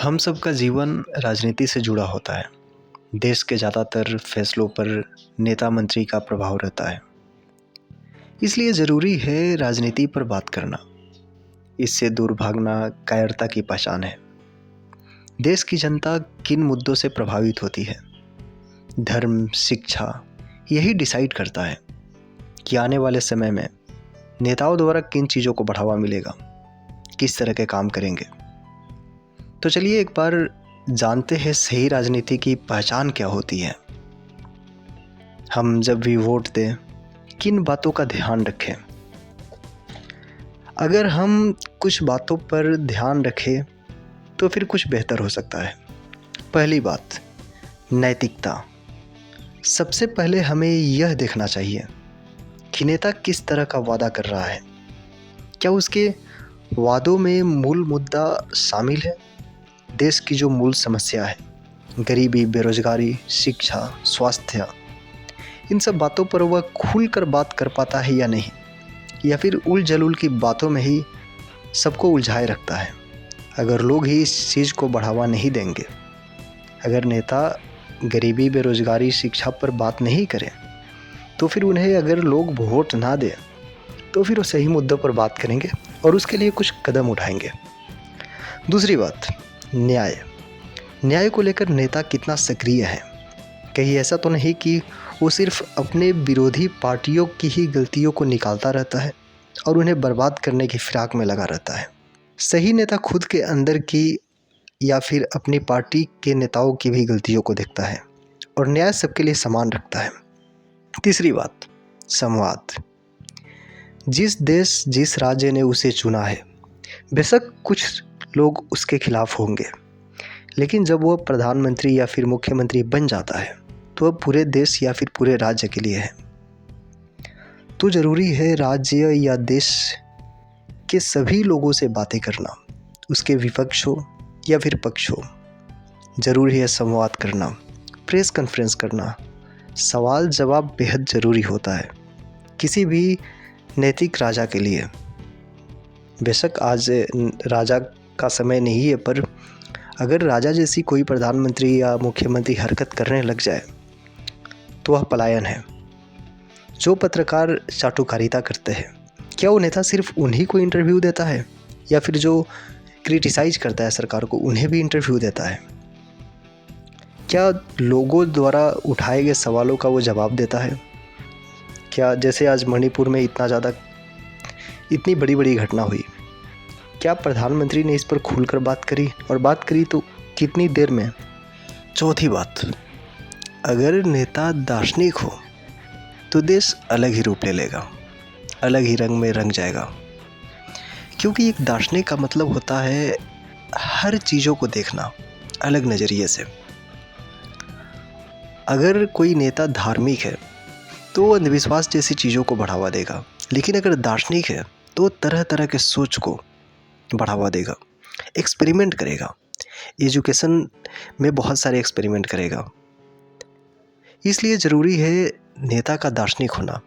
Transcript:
हम सबका जीवन राजनीति से जुड़ा होता है। देश के ज़्यादातर फैसलों पर नेता मंत्री का प्रभाव रहता है। इसलिए ज़रूरी है राजनीति पर बात करना। इससे दूर भागना कायरता की पहचान है। देश की जनता किन मुद्दों से प्रभावित होती है, धर्म, शिक्षा यही डिसाइड करता है कि आने वाले समय में नेताओं द्वारा किन चीज़ों को बढ़ावा मिलेगा, किस तरह के काम करेंगे। तो चलिए एक बार जानते हैं सही राजनीति की पहचान क्या होती है। हम जब भी वोट दें किन बातों का ध्यान रखें। अगर हम कुछ बातों पर ध्यान रखें तो फिर कुछ बेहतर हो सकता है। पहली बात, नैतिकता। सबसे पहले हमें यह देखना चाहिए कि नेता किस तरह का वादा कर रहा है। क्या उसके वादों में मूल मुद्दा शामिल है? देश की जो मूल समस्या है, गरीबी, बेरोजगारी, शिक्षा, स्वास्थ्य, इन सब बातों पर वह खुलकर बात कर पाता है या नहीं, या फिर उल जलूल की बातों में ही सबको उलझाए रखता है। अगर लोग ही इस चीज़ को बढ़ावा नहीं देंगे, अगर नेता गरीबी, बेरोजगारी, शिक्षा पर बात नहीं करें, तो फिर उन्हें अगर लोग वोट ना दें तो फिर वो सही मुद्दों पर बात करेंगे और उसके लिए कुछ कदम उठाएंगे। दूसरी बात, न्याय को लेकर नेता कितना सक्रिय है। कहीं ऐसा तो नहीं कि वो सिर्फ अपने विरोधी पार्टियों की ही गलतियों को निकालता रहता है और उन्हें बर्बाद करने की फिराक में लगा रहता है। सही नेता खुद के अंदर की या फिर अपनी पार्टी के नेताओं की भी गलतियों को देखता है और न्याय सबके लिए समान रखता है। तीसरी बात, संवाद। जिस देश, जिस राज्य ने उसे चुना है, बेशक कुछ लोग उसके खिलाफ होंगे, लेकिन जब वह प्रधानमंत्री या फिर मुख्यमंत्री बन जाता है तो वह पूरे देश या फिर पूरे राज्य के लिए है। तो ज़रूरी है राज्य या देश के सभी लोगों से बातें करना, उसके विपक्ष हो या फिर पक्ष हो। ज़रूरी है संवाद करना, प्रेस कॉन्फ्रेंस करना, सवाल जवाब बेहद ज़रूरी होता है किसी भी नैतिक राजा के लिए। बेशक आज राजा का समय नहीं है, पर अगर राजा जैसी कोई प्रधानमंत्री या मुख्यमंत्री हरकत करने लग जाए तो वह पलायन है। जो पत्रकार चाटुकारिता करते हैं, क्या वो नेता सिर्फ उन्हीं को इंटरव्यू देता है या फिर जो क्रिटिसाइज करता है सरकार को उन्हें भी इंटरव्यू देता है? क्या लोगों द्वारा उठाए गए सवालों का वो जवाब देता है? क्या जैसे आज मणिपुर में इतनी बड़ी बड़ी घटना हुई, क्या प्रधानमंत्री ने इस पर खुलकर बात करी, और बात करी तो कितनी देर में? चौथी बात, अगर नेता दार्शनिक हो तो देश अलग ही रूप ले लेगा, अलग ही रंग में रंग जाएगा। क्योंकि एक दार्शनिक का मतलब होता है हर चीज़ों को देखना अलग नज़रिए से। अगर कोई नेता धार्मिक है तो वो अंधविश्वास जैसी चीज़ों को बढ़ावा देगा, लेकिन अगर दार्शनिक है तो तरह तरह के सोच को बढ़ावा देगा, एक्सपेरिमेंट करेगा, एजुकेशन में बहुत सारे एक्सपेरिमेंट करेगा। इसलिए ज़रूरी है नेता का दार्शनिक होना।